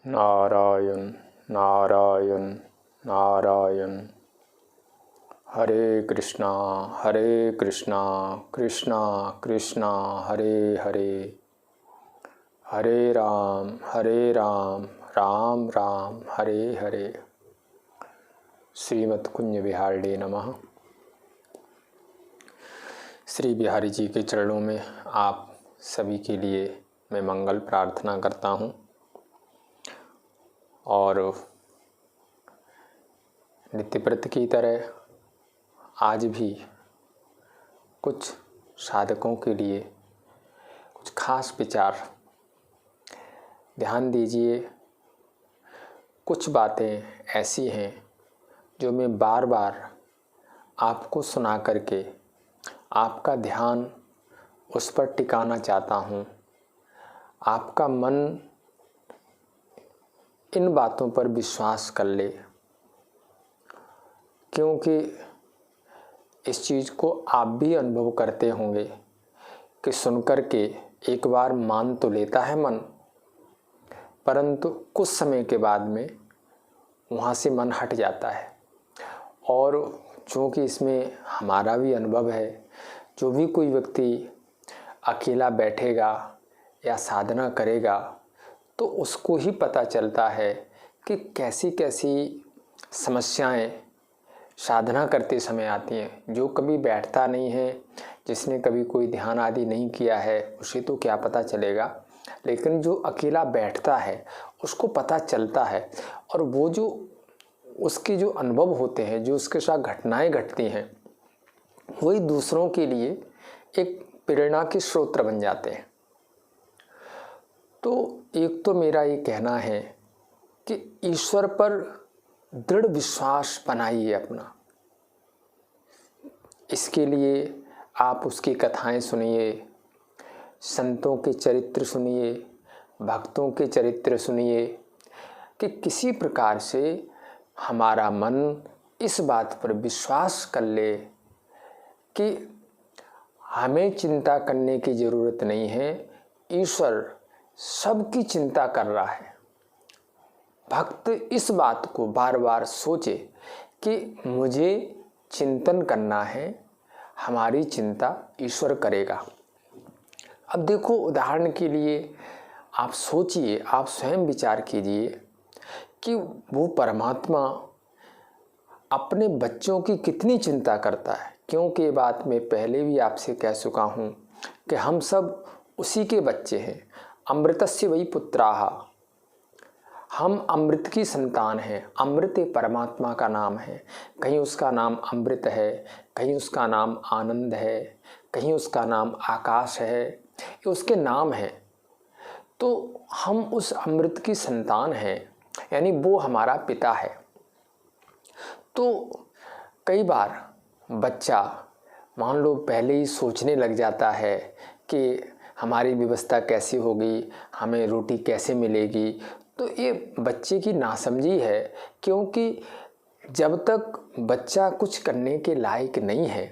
नारायण नारायण नारायण। हरे कृष्णा कृष्णा कृष्णा हरे हरे, हरे राम राम राम हरे हरे। श्रीमद् कुंज बिहारी नमः। श्री बिहारी जी के चरणों में आप सभी के लिए मैं मंगल प्रार्थना करता हूँ और नित्य प्रति की तरह आज भी कुछ साधकों के लिए कुछ खास विचार। ध्यान दीजिए, कुछ बातें ऐसी हैं जो मैं बार बार आपको सुना करके आपका ध्यान उस पर टिकाना चाहता हूँ। आपका मन इन बातों पर विश्वास कर ले, क्योंकि इस चीज़ को आप भी अनुभव करते होंगे कि सुनकर के एक बार मान तो लेता है मन, परंतु कुछ समय के बाद में वहाँ से मन हट जाता है। और चूँकि इसमें हमारा भी अनुभव है, जो भी कोई व्यक्ति अकेला बैठेगा या साधना करेगा तो उसको ही पता चलता है कि कैसी कैसी समस्याएं साधना करते समय आती हैं। जो कभी बैठता नहीं है, जिसने कभी कोई ध्यान आदि नहीं किया है, उसे तो क्या पता चलेगा, लेकिन जो अकेला बैठता है उसको पता चलता है। और वो जो उसके जो अनुभव होते हैं, जो उसके साथ घटनाएं घटती हैं, वही दूसरों के लिए एक प्रेरणा के स्रोत बन जाते हैं। तो एक तो मेरा ये कहना है कि ईश्वर पर दृढ़ विश्वास बनाइए अपना। इसके लिए आप उसकी कथाएं सुनिए, संतों के चरित्र सुनिए, भक्तों के चरित्र सुनिए कि किसी प्रकार से हमारा मन इस बात पर विश्वास कर ले कि हमें चिंता करने की ज़रूरत नहीं है, ईश्वर सबकी चिंता कर रहा है। भक्त इस बात को बार बार सोचे कि मुझे चिंतन करना है, हमारी चिंता ईश्वर करेगा। अब देखो, उदाहरण के लिए आप सोचिए, आप स्वयं विचार कीजिए कि वो परमात्मा अपने बच्चों की कितनी चिंता करता है। क्योंकि ये बात मैं पहले भी आपसे कह चुका हूँ कि हम सब उसी के बच्चे हैं। अमृतस्य वै पुत्राः, हम अमृत की संतान हैं। अमृत परमात्मा का नाम है। कहीं उसका नाम अमृत है, कहीं उसका नाम आनंद है, कहीं उसका नाम आकाश है, ये उसके नाम है। तो हम उस अमृत की संतान हैं, यानी वो हमारा पिता है। तो कई बार बच्चा मान लो पहले ही सोचने लग जाता है कि हमारी व्यवस्था कैसी होगी, हमें रोटी कैसे मिलेगी। तो ये बच्चे की नासमझी है, क्योंकि जब तक बच्चा कुछ करने के लायक नहीं है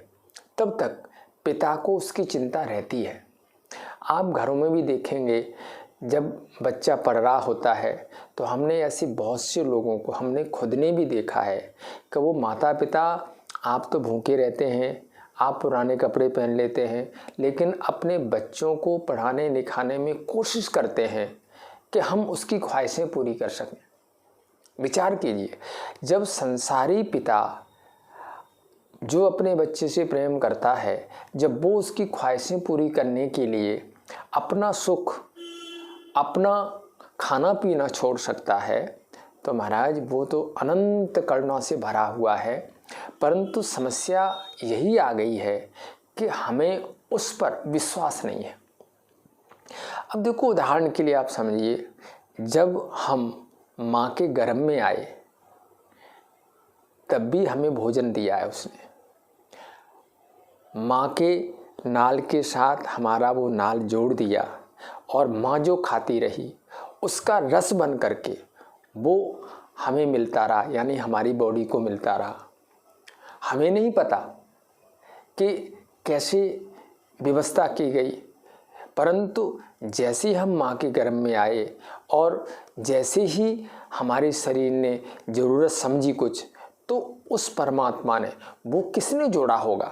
तब तक पिता को उसकी चिंता रहती है। आप घरों में भी देखेंगे, जब बच्चा पढ़ रहा होता है तो हमने ऐसे बहुत से लोगों को, हमने खुद ने भी देखा है कि वो माता पिता, आप तो भूखे रहते हैं, आप पुराने कपड़े पहन लेते हैं, लेकिन अपने बच्चों को पढ़ाने लिखाने में कोशिश करते हैं कि हम उसकी ख्वाहिशें पूरी कर सकें। विचार कीजिए, जब संसारी पिता जो अपने बच्चे से प्रेम करता है, जब वो उसकी ख्वाहिशें पूरी करने के लिए अपना सुख, अपना खाना पीना छोड़ सकता है, तो महाराज वो तो अनंत करुणा से भरा हुआ है। परंतु समस्या यही आ गई है कि हमें उस पर विश्वास नहीं है। अब देखो, उदाहरण के लिए आप समझिए, जब हम माँ के गर्भ में आए तब भी हमें भोजन दिया है उसने। माँ के नाल के साथ हमारा वो नाल जोड़ दिया और माँ जो खाती रही उसका रस बन करके वो हमें मिलता रहा, यानी हमारी बॉडी को मिलता रहा। हमें नहीं पता कि कैसे व्यवस्था की गई, परंतु जैसे हम माँ के गर्भ में आए और जैसे ही हमारे शरीर ने ज़रूरत समझी कुछ, तो उस परमात्मा ने वो किसने जोड़ा होगा,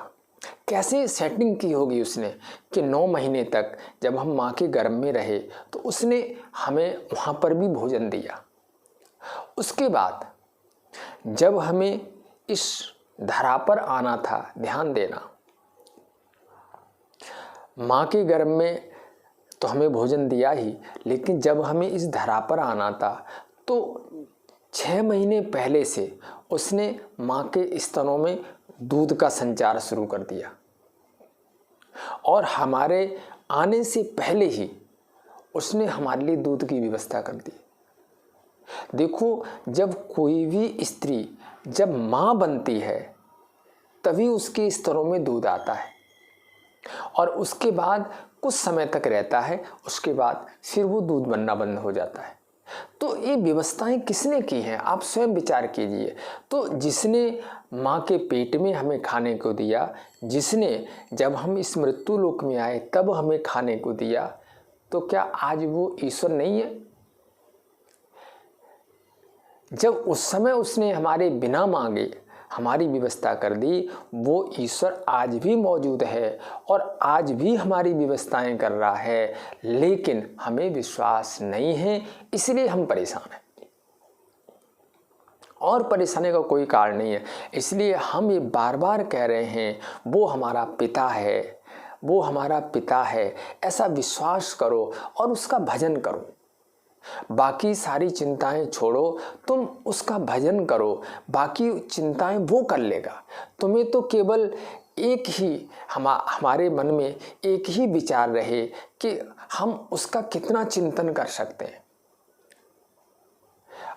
कैसे सेटिंग की होगी उसने कि 9 महीने तक जब हम माँ के गर्भ में रहे तो उसने हमें वहाँ पर भी भोजन दिया। उसके बाद जब हमें इस धरा पर आना था, ध्यान देना, माँ के गर्भ में तो हमें भोजन दिया ही, लेकिन जब हमें इस धरा पर आना था तो 6 महीने पहले से उसने माँ के स्तनों में दूध का संचार शुरू कर दिया और हमारे आने से पहले ही उसने हमारे लिए दूध की व्यवस्था कर दी। देखो, जब कोई भी स्त्री जब माँ बनती है तभी उसके स्तनों में दूध आता है और उसके बाद कुछ समय तक रहता है, उसके बाद फिर वो दूध बनना बंद हो जाता है। तो ये व्यवस्थाएं किसने की हैं, आप स्वयं विचार कीजिए। तो जिसने माँ के पेट में हमें खाने को दिया, जिसने जब हम इस मृत्यु लोक में आए तब हमें खाने को दिया, तो क्या आज वो ईश्वर नहीं है? जब उस समय उसने हमारे बिना मांगे हमारी व्यवस्था कर दी, वो ईश्वर आज भी मौजूद है और आज भी हमारी व्यवस्थाएं कर रहा है, लेकिन हमें विश्वास नहीं है, इसलिए हम परेशान हैं। और परेशानी का कोई कारण नहीं है। इसलिए हम ये बार बार कह रहे हैं, वो हमारा पिता है, वो हमारा पिता है, ऐसा विश्वास करो और उसका भजन करो। बाकी सारी चिंताएं छोड़ो, तुम उसका भजन करो, बाकी चिंताएं वो कर लेगा। तुम्हें तो केवल एक ही हमारे मन में एक ही विचार रहे कि हम उसका कितना चिंतन कर सकते हैं।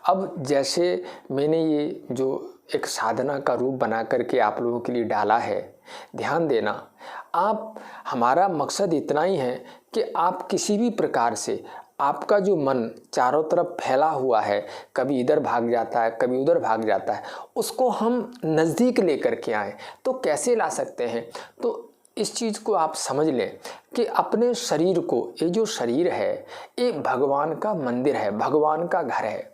अब जैसे मैंने ये जो एक साधना का रूप बना करके आप लोगों के लिए डाला है, ध्यान देना, हमारा मकसद इतना ही है कि आप किसी भी प्रकार से आपका जो मन चारों तरफ फैला हुआ है, कभी इधर भाग जाता है, कभी उधर भाग जाता है, उसको हम नज़दीक लेकर के आएँ। तो कैसे ला सकते हैं? तो इस चीज़ को आप समझ लें कि अपने शरीर को, ये जो शरीर है ये भगवान का मंदिर है, भगवान का घर है।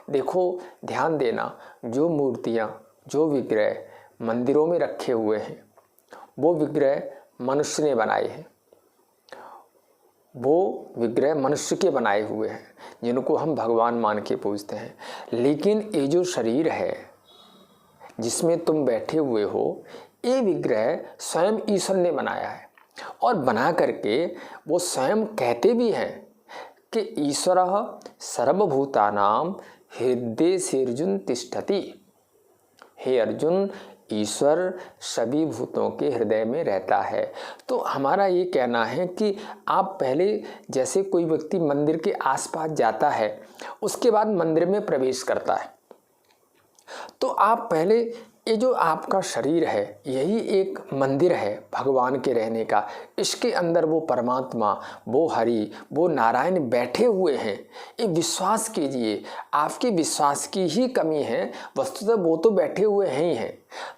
देखो, ध्यान देना, जो मूर्तियाँ, जो विग्रह मंदिरों में रखे हुए हैं, वो विग्रह मनुष्य ने बनाए हैं, वो विग्रह मनुष्य के बनाए हुए हैं, जिनको हम भगवान मान के पूजते हैं। लेकिन ये जो शरीर है जिसमें तुम बैठे हुए हो, ये विग्रह स्वयं ईश्वर ने बनाया है और बना करके वो स्वयं कहते भी हैं कि ईश्वरः सर्वभूतानां हृदयेर्जुन तिष्ठति। हे अर्जुन, ईश्वर सभी भूतों के हृदय में रहता है। तो हमारा ये कहना है कि आप पहले, जैसे कोई व्यक्ति मंदिर के आसपास जाता है, उसके बाद मंदिर में प्रवेश करता है, तो आप पहले ये जो आपका शरीर है यही एक मंदिर है भगवान के रहने का। इसके अंदर वो परमात्मा, वो हरि, वो नारायण बैठे हुए हैं, ये विश्वास कीजिए। आपके विश्वास की ही कमी है, वस्तुतः वो तो बैठे हुए हैं ही हैं।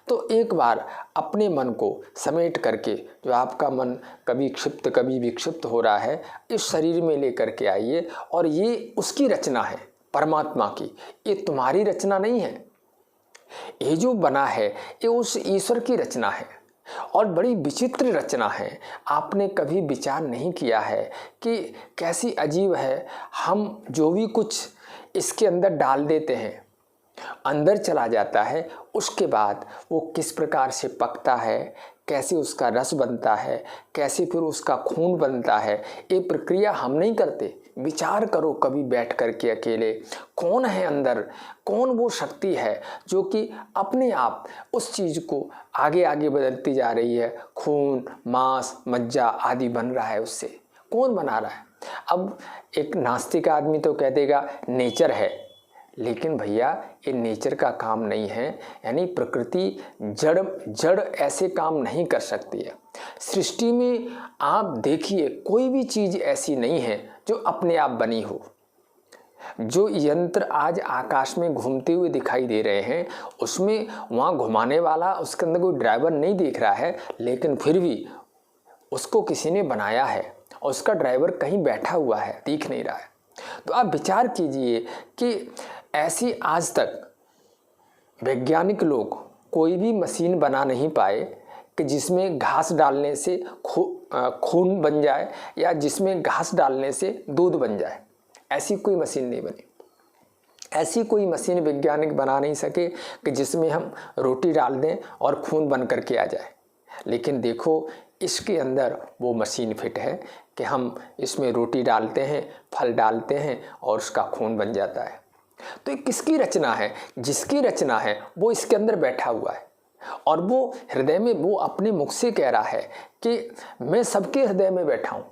तो एक बार अपने मन को समेट करके, जो आपका मन कभी क्षिप्त कभी विक्षिप्त हो रहा है, इस शरीर में लेकर के आइए। और ये उसकी रचना है, परमात्मा की, ये तुम्हारी रचना नहीं है। ये जो बना है ये उस ईश्वर की रचना है और बड़ी विचित्र रचना है। आपने कभी विचार नहीं किया है कि कैसी अजीब है। हम जो भी कुछ इसके अंदर डाल देते हैं, अंदर चला जाता है, उसके बाद वो किस प्रकार से पकता है, कैसे उसका रस बनता है, कैसे फिर उसका खून बनता है, ये प्रक्रिया हम नहीं करते। विचार करो कभी बैठ कर के अकेले, कौन है अंदर, कौन वो शक्ति है जो कि अपने आप उस चीज़ को आगे आगे बदलती जा रही है। खून, मांस, मज्जा आदि बन रहा है, उससे कौन बना रहा है? अब एक नास्तिक आदमी तो कह देगा नेचर है, लेकिन भैया ये नेचर का काम नहीं है। यानी प्रकृति जड़ ऐसे काम नहीं कर सकती है। सृष्टि में आप देखिए, कोई भी चीज़ ऐसी नहीं है जो अपने आप बनी हो। जो यंत्र आज आकाश में घूमते हुए दिखाई दे रहे हैं, उसमें वहाँ घुमाने वाला, उसके अंदर कोई ड्राइवर नहीं दिख रहा है, लेकिन फिर भी उसको किसी ने बनाया है और उसका ड्राइवर कहीं बैठा हुआ है, दिख नहीं रहा है। तो आप विचार कीजिए कि ऐसी आज तक वैज्ञानिक लोग कोई भी मशीन बना नहीं पाए कि जिसमें घास डालने से खून बन जाए या जिसमें घास डालने से दूध बन जाए। ऐसी कोई मशीन नहीं बनी। ऐसी कोई मशीन वैज्ञानिक बना नहीं सके कि जिसमें हम रोटी डाल दें और खून बन करके आ जाए। लेकिन देखो, इसके अंदर वो मशीन फिट है कि हम इसमें रोटी डालते हैं, फल डालते हैं और उसका खून बन जाता है। तो ये किसकी रचना है? जिसकी रचना है वो इसके अंदर बैठा हुआ है और वो हृदय में, वो अपने मुख से कह रहा है कि मैं सबके हृदय में बैठा हूं।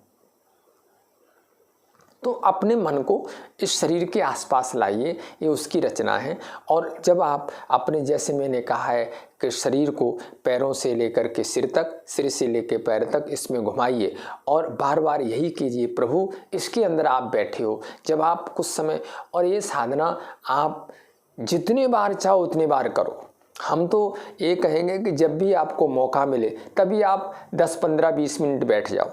तो अपने मन को इस शरीर के आसपास लाइए, ये उसकी रचना है। और जब आप अपने, जैसे मैंने कहा है कि शरीर को पैरों से लेकर के सिर तक, सिर से लेकर पैर तक इसमें घुमाइए और बार बार यही कीजिए, प्रभु इसके अंदर आप बैठे हो। जब आप कुछ समय, और ये साधना आप जितने बार चाहो उतने बार करो। हम तो ये कहेंगे कि जब भी आपको मौका मिले तभी आप 10, 15, 20 मिनट बैठ जाओ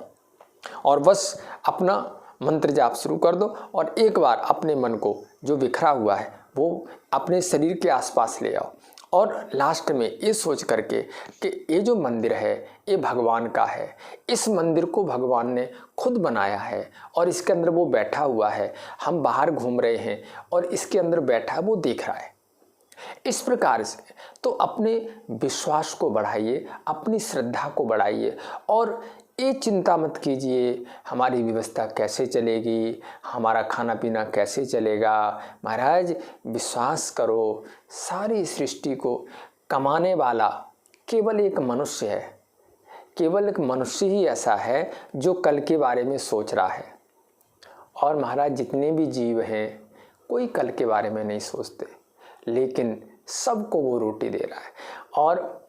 और बस अपना मंत्र जाप शुरू कर दो और एक बार अपने मन को जो बिखरा हुआ है वो अपने शरीर के आसपास ले आओ। और लास्ट में ये सोच करके कि ये जो मंदिर है ये भगवान का है, इस मंदिर को भगवान ने खुद बनाया है और इसके अंदर वो बैठा हुआ है। हम बाहर घूम रहे हैं और इसके अंदर बैठा वो देख रहा है। इस प्रकार से तो अपने विश्वास को बढ़ाइए, अपनी श्रद्धा को बढ़ाइए और ये चिंता मत कीजिए हमारी व्यवस्था कैसे चलेगी, हमारा खाना पीना कैसे चलेगा। महाराज विश्वास करो, सारी सृष्टि को कमाने वाला केवल एक मनुष्य है। केवल एक मनुष्य ही ऐसा है जो कल के बारे में सोच रहा है। और महाराज जितने भी जीव हैं कोई कल के बारे में नहीं सोचते, लेकिन सबको वो रोटी दे रहा है। और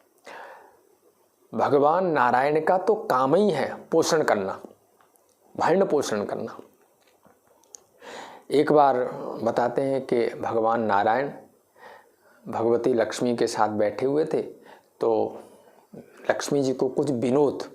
भगवान नारायण का तो काम ही है पोषण करना, भरण पोषण करना। एक बार बताते हैं कि भगवान नारायण भगवती लक्ष्मी के साथ बैठे हुए थे, तो लक्ष्मी जी को कुछ विनोद